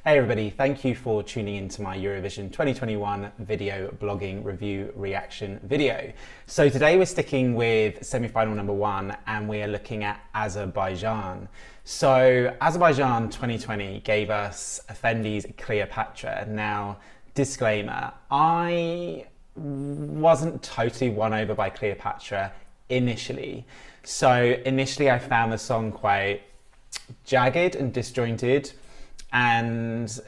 Hey everybody, thank you for tuning into my Eurovision 2021 video blogging review reaction video. So today we're sticking with semi-final number one and we are looking at Azerbaijan. So Azerbaijan 2020 gave us Efendi's Cleopatra. Now, disclaimer, I wasn't totally won over by Cleopatra initially. So initially I found the song quite jagged and disjointed, and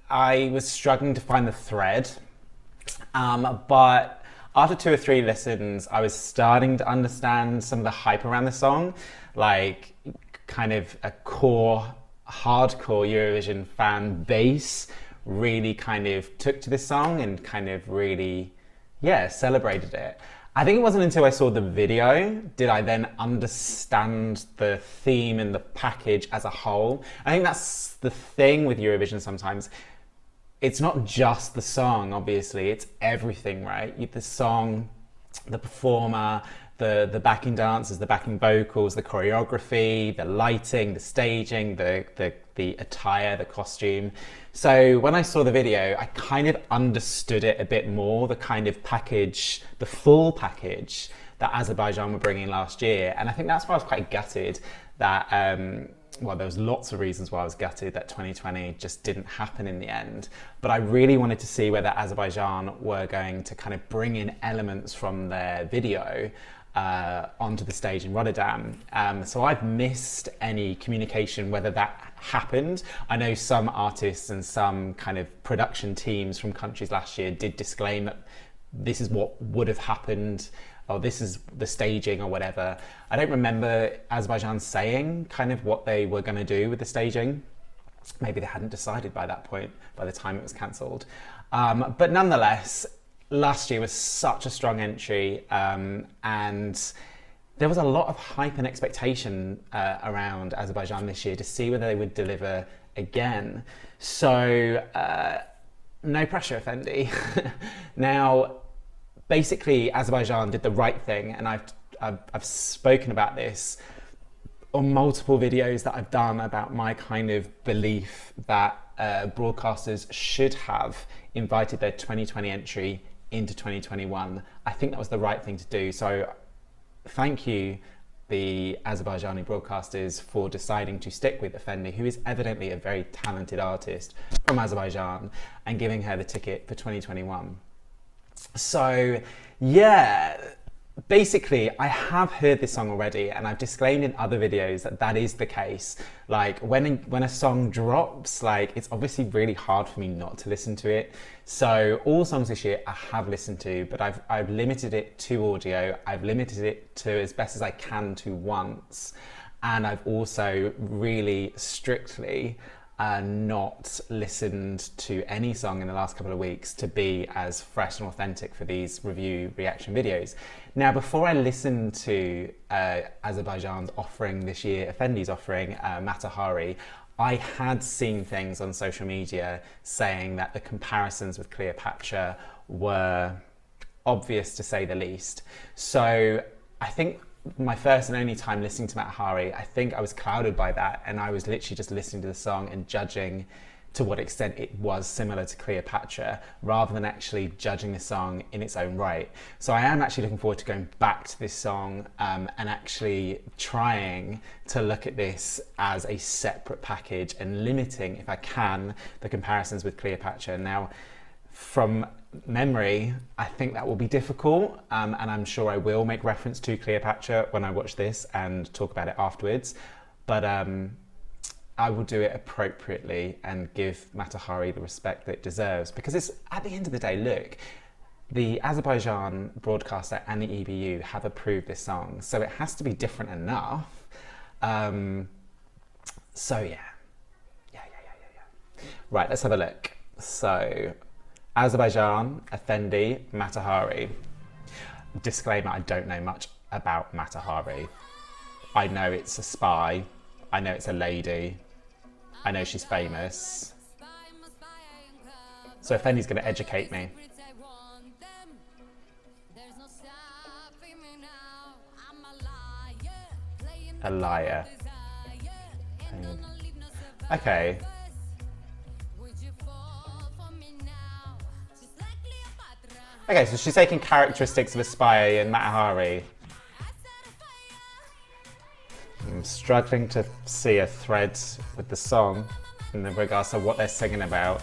I was struggling to find the thread, but after 2 or 3 listens I was starting to understand some of the hype around the song, like kind of a core hardcore Eurovision fan base really kind of took to this song and kind of really celebrated it. I think it wasn't until I saw the video did I then understand the theme and the package as a whole. I think that's the thing with Eurovision sometimes. It's not just the song, obviously, it's everything, right? The song, the performer, the backing dancers, the backing vocals, the choreography, the lighting, the staging, the attire, the costume. So when I saw the video, I kind of understood it a bit more, the kind of package, the full package that Azerbaijan were bringing last year. And I think that's why I was quite gutted that, well, there was lots of reasons why I was gutted that 2020 just didn't happen in the end. But I really wanted to see whether Azerbaijan were going to kind of bring in elements from their video onto the stage in Rotterdam. So I've missed any communication whether that happened. I know some artists and some kind of production teams from countries last year did disclaim that this is what would have happened, or this is the staging or whatever. I don't remember Azerbaijan saying kind of what they were going to do with the staging. Maybe they hadn't decided by that point, by the time it was cancelled. But nonetheless, last year was such a strong entry, and there was a lot of hype and expectation around Azerbaijan this year to see whether they would deliver again. So no pressure, Efendi. Now, basically, Azerbaijan did the right thing, and I've spoken about this on multiple videos that I've done about my kind of belief that broadcasters should have invited their 2020 entry into 2021. I think that was the right thing to do. So thank you, the Azerbaijani broadcasters, for deciding to stick with Efendi, who is evidently a very talented artist from Azerbaijan, and giving her the ticket for 2021. So yeah, basically I have heard this song already, and I've disclaimed in other videos that that is the case. Like when a song drops, like it's obviously really hard for me not to listen to it. So all songs this year I have listened to, but I've limited it to audio. I've limited it to as best as I can to once, and I've also really strictly not listened to any song in the last couple of weeks to be as fresh and authentic for these review reaction videos. Now, before I listened to Azerbaijan's offering this year, Efendi's offering, Matahari, I had seen things on social media saying that the comparisons with Cleopatra were obvious, to say the least. So I think my first and only time listening to Matahari, I think I was clouded by that, and I was literally just listening to the song and judging to what extent it was similar to Cleopatra, rather than actually judging the song in its own right. So I am actually looking forward to going back to this song and actually trying to look at this as a separate package and limiting, if I can, the comparisons with Cleopatra. Now, from memory, I think that will be difficult, and I'm sure I will make reference to Cleopatra when I watch this and talk about it afterwards, but I will do it appropriately and give Matahari the respect that it deserves, because it's, at the end of the day, look, the Azerbaijan broadcaster and the EBU have approved this song, so it has to be different enough. So yeah. Right, let's have a look. So Azerbaijan, Efendi, Matahari. Disclaimer, I don't know much about Matahari. I know it's a spy. I know it's a lady. I know she's famous. So Efendi's going to educate me. A liar. Okay. Okay, so she's taking characteristics of a spy in Matahari. I'm struggling to see a thread with the song in regards to what they're singing about.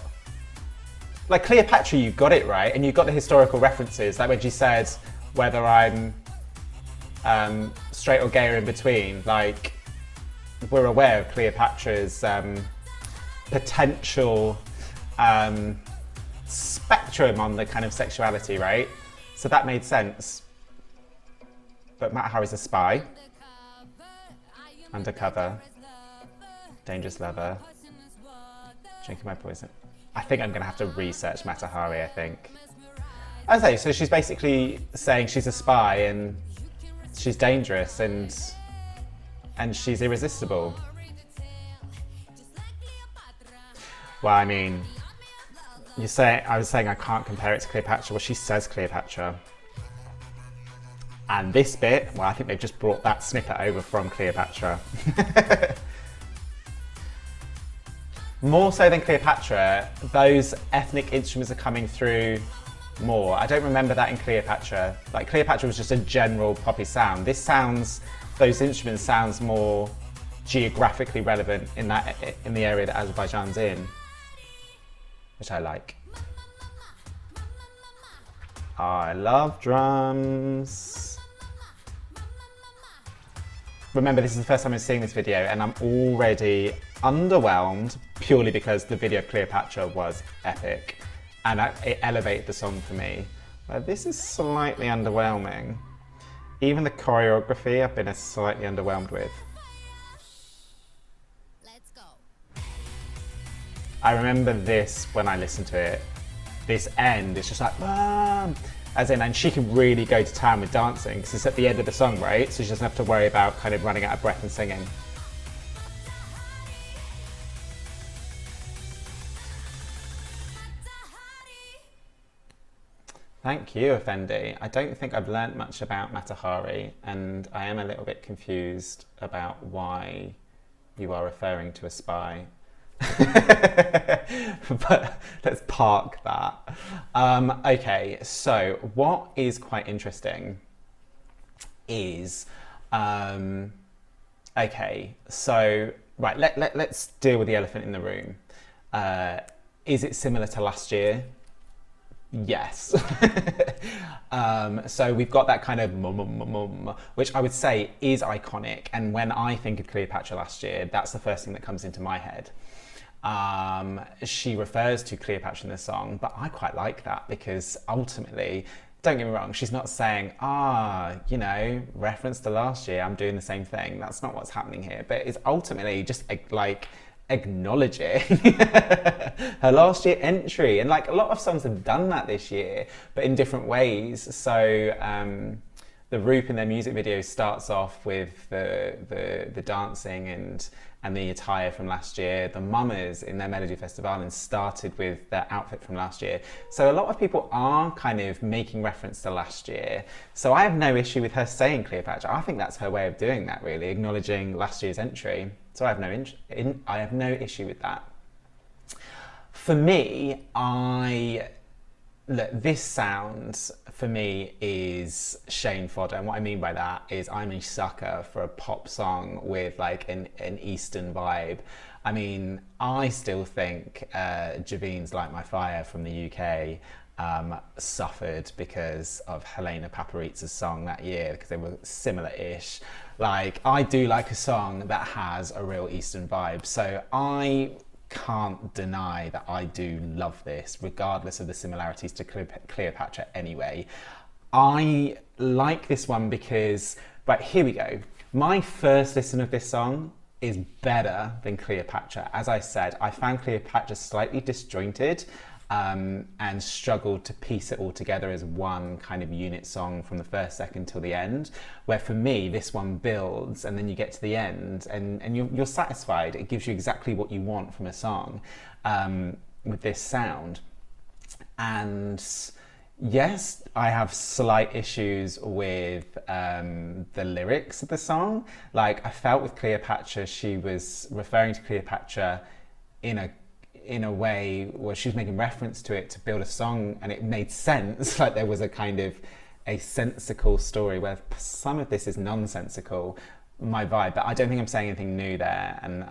Like Cleopatra, you got it right, and you got the historical references. Like when she said whether I'm straight or gay or in between. Like we're aware of Cleopatra's potential spectrum on the kind of sexuality, right? So that made sense. But Matahari's a spy. Undercover. Dangerous lover. Drinking my poison. I think I'm going to have to research Matahari, I think. Okay, so she's basically saying she's a spy and she's dangerous and she's irresistible. Well, I mean, I was saying I can't compare it to Cleopatra. Well, she says Cleopatra. And this bit, well, I think they've just brought that snippet over from Cleopatra. More so than Cleopatra, those ethnic instruments are coming through more. I don't remember that in Cleopatra. Like Cleopatra was just a general poppy sound. Those instruments sounds more geographically relevant in the area that Azerbaijan's in, which I like. I love drums. Remember, this is the first time I'm seeing this video and I'm already underwhelmed purely because the video of Cleopatra was epic and it elevated the song for me. But this is slightly underwhelming. Even the choreography I've been slightly underwhelmed with. Let's go. I remember this when I listened to it. This end, it's just like, Mom! As in, and she can really go to town with dancing because it's at the end of the song, right? So she doesn't have to worry about kind of running out of breath and singing. Thank you, Efendi. I don't think I've learnt much about Matahari and I am a little bit confused about why you are referring to a spy. But let's park that. Okay, so what is quite interesting is, okay, so, right, let's deal with the elephant in the room. Is it similar to last year? Yes. So we've got that kind of which I would say is iconic. And when I think of Cleopatra last year, that's the first thing that comes into my head. She refers to Cleopatra in the song, but I quite like that because ultimately, don't get me wrong, she's not saying, you know, reference to last year, I'm doing the same thing. That's not what's happening here, but it's ultimately just like acknowledging her last year entry. And like a lot of songs have done that this year, but in different ways. So the Roop in their music video starts off with the dancing and the attire from last year. The Mummers in their Melody Festival started with their outfit from last year. So a lot of people are kind of making reference to last year. So I have no issue with her saying Cleopatra. I think that's her way of doing that, really, acknowledging last year's entry. So I have no issue with that. For me, look, this sound for me is Shane fodder, and what I mean by that is I'm a sucker for a pop song with like an Eastern vibe. I mean, I still think Javine's Light My Fire from the UK suffered because of Helena Paparizza's song that year, because they were similar-ish. Like, I do like a song that has a real Eastern vibe, so I can't deny that I do love this, regardless of the similarities to Cleopatra anyway. I like this one because, right, here we go. My first listen of this song is better than Cleopatra. As I said, I found Cleopatra slightly disjointed and struggled to piece it all together as one kind of unit song from the first second till the end, where for me this one builds and then you get to the end and you're satisfied. It gives you exactly what you want from a song with this sound. And yes, I have slight issues with the lyrics of the song. Like, I felt with Cleopatra, she was referring to Cleopatra in in a way where she was making reference to it to build a song, and it made sense. Like there was a kind of a sensical story, where some of this is nonsensical, my vibe. But I don't think I'm saying anything new there, and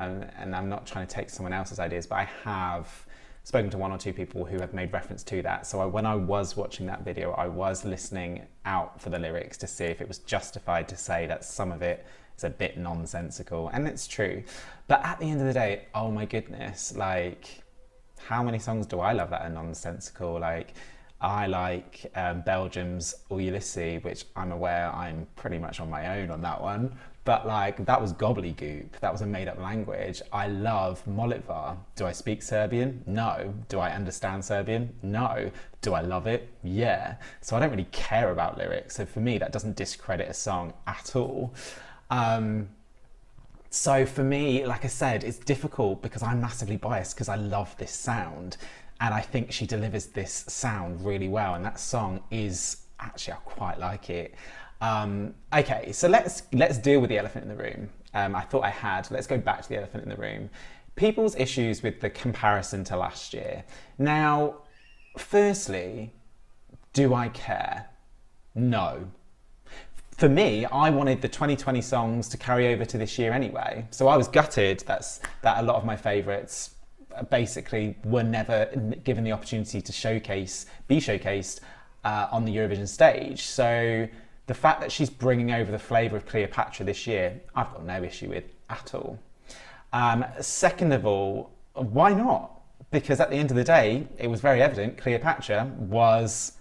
I'm not trying to take someone else's ideas, but I have spoken to one or two people who have made reference to that. So when I was watching that video, I was listening out for the lyrics to see if it was justified to say that some of it is a bit nonsensical, and it's true. But at the end of the day, oh my goodness, like how many songs do I love that are nonsensical? Like I like Belgium's Ulysses, which I'm aware I'm pretty much on my own on that one. But like, that was gobbledygook. That was a made up language. I love Molitva. Do I speak Serbian? No. Do I understand Serbian? No. Do I love it? Yeah. So I don't really care about lyrics. So for me, that doesn't discredit a song at all. So for me, like I said, it's difficult because I'm massively biased because I love this sound. And I think she delivers this sound really well. And that song is, actually, I quite like it. Okay, so let's deal with the elephant in the room. I thought I had. Let's go back to the elephant in the room. People's issues with the comparison to last year. Now, firstly, do I care? No. For me, I wanted the 2020 songs to carry over to this year anyway. So I was gutted that a lot of my favourites basically were never given the opportunity to be showcased on the Eurovision stage. So the fact that she's bringing over the flavour of Cleopatra this year, I've got no issue with at all. Second of all, why not? Because at the end of the day, it was very evident Cleopatra was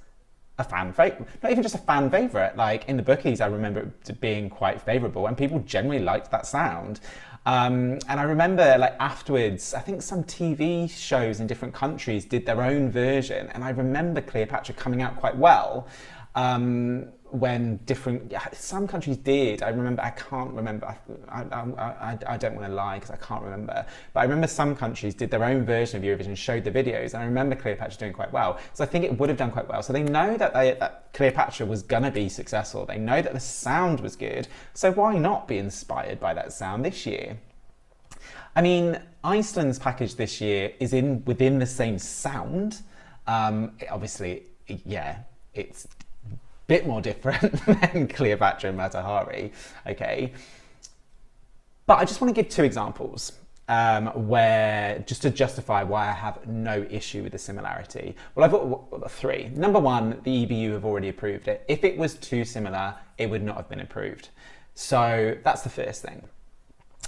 a fan favourite, not even just a fan favourite. Like in the bookies, I remember it being quite favourable, and people generally liked that sound. And I remember like afterwards, I think some TV shows in different countries did their own version, and I remember Cleopatra coming out quite well. When some countries did. I remember, I can't remember, I don't want to lie because I can't remember, but I remember some countries did their own version of Eurovision, showed the videos, and I remember Cleopatra doing quite well. So I think it would have done quite well. So they know that Cleopatra was gonna be successful. They know that the sound was good. So why not be inspired by that sound this year? I mean, Iceland's package this year is within the same sound. Obviously, yeah, it's bit more different than Cleopatra and Matahari, okay? But I just want to give two examples where, just to justify why I have no issue with the similarity. Well, I've got three. Number one, the EBU have already approved it. If it was too similar, it would not have been approved. So that's the first thing.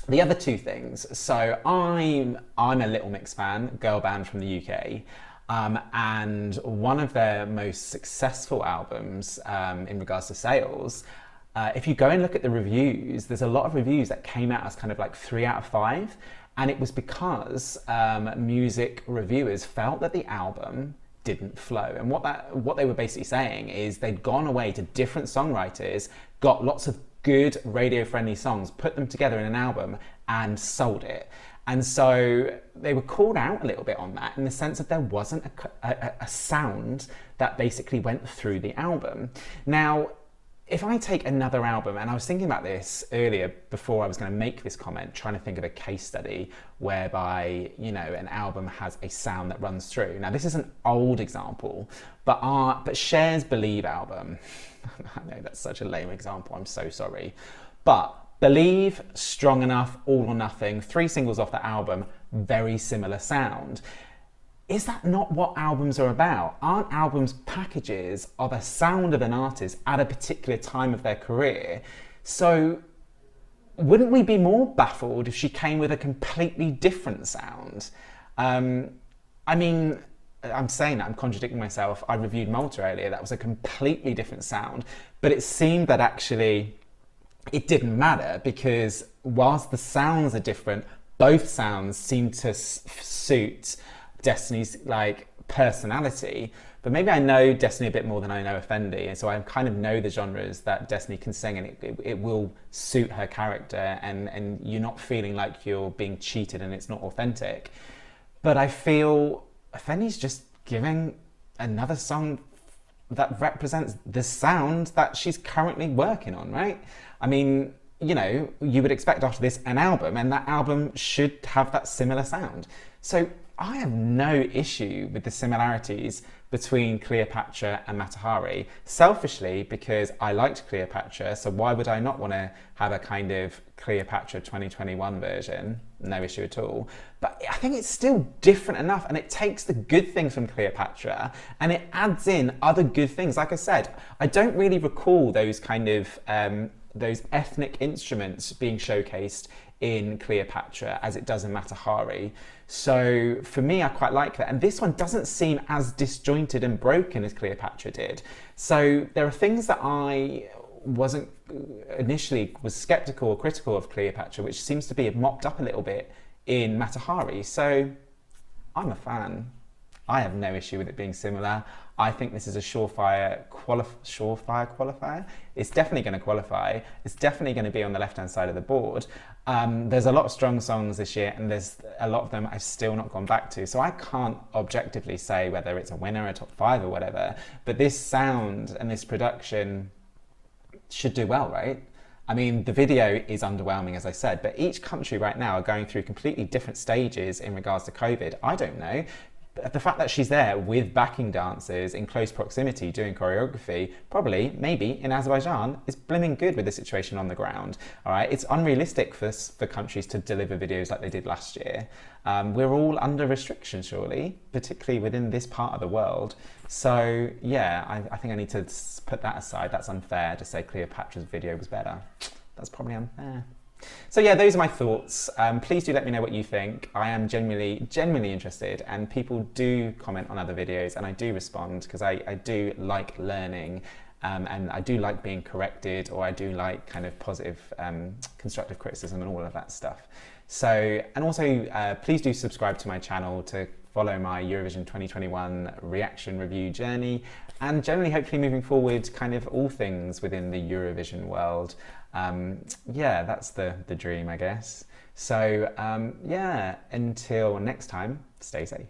The other two things, so I'm a Little Mix fan, girl band from the UK. And one of their most successful albums in regards to sales, if you go and look at the reviews, there's a lot of reviews that came out as kind of like 3 out of 5. And it was because music reviewers felt that the album didn't flow. And what they were basically saying is they'd gone away to different songwriters, got lots of good radio-friendly songs, put them together in an album and sold it. And so they were called out a little bit on that in the sense that there wasn't a sound that basically went through the album. Now, if I take another album, and I was thinking about this earlier before I was going to make this comment, trying to think of a case study whereby, you know, an album has a sound that runs through. Now, this is an old example, but Cher's Believe album, I know that's such a lame example, I'm so sorry, but Believe, Strong Enough, All or Nothing, 3 singles off the album, very similar sound. Is that not what albums are about? Aren't albums packages of a sound of an artist at a particular time of their career? So wouldn't we be more baffled if she came with a completely different sound? I mean, I'm saying that, I'm contradicting myself. I reviewed Malta earlier, that was a completely different sound, but it seemed that actually it didn't matter because whilst the sounds are different, both sounds seem to suit Destiny's like personality. But maybe I know Destiny a bit more than I know Efendi, and so I kind of know the genres that Destiny can sing, and it will suit her character, and you're not feeling like you're being cheated and it's not authentic. But I feel Efendi's just giving another song that represents the sound that she's currently working on, right? I mean, you know, you would expect after this an album, and that album should have that similar sound. So I have no issue with the similarities between Cleopatra and Matahari. Selfishly, because I liked Cleopatra, so why would I not want to have a kind of Cleopatra 2021 version? No issue at all. But I think it's still different enough, and it takes the good things from Cleopatra and it adds in other good things. Like I said, I don't really recall those kind of those ethnic instruments being showcased in Cleopatra as it does in Matahari. So for me, I quite like that. And this one doesn't seem as disjointed and broken as Cleopatra did. So there are things that I wasn't initially was skeptical or critical of Cleopatra, which seems to be mopped up a little bit in Matahari. So I'm a fan. I have no issue with it being similar. I think this is a surefire qualifier. It's definitely going to qualify. It's definitely going to be on the left-hand side of the board. There's a lot of strong songs this year, and there's a lot of them I've still not gone back to. So I can't objectively say whether it's a winner, a top 5 or whatever. But this sound and this production should do well, right? I mean, the video is underwhelming, as I said, but each country right now are going through completely different stages in regards to COVID. I don't know. The fact that she's there with backing dancers in close proximity doing choreography, probably, maybe, in Azerbaijan, is blimmin' good with the situation on the ground. All right, it's unrealistic for countries to deliver videos like they did last year. We're all under restriction, surely, particularly within this part of the world. So, yeah, I think I need to put that aside. That's unfair to say Cleopatra's video was better. That's probably unfair. So yeah, those are my thoughts. Please do let me know what you think. I am genuinely interested, and people do comment on other videos and I do respond because I do like learning, and I do like being corrected, or I do like kind of positive constructive criticism and all of that stuff. So, and also please do subscribe to my channel to follow my Eurovision 2021 reaction review journey, and generally hopefully moving forward kind of all things within the Eurovision world. Yeah, that's the dream, I guess. So yeah, until next time, stay safe.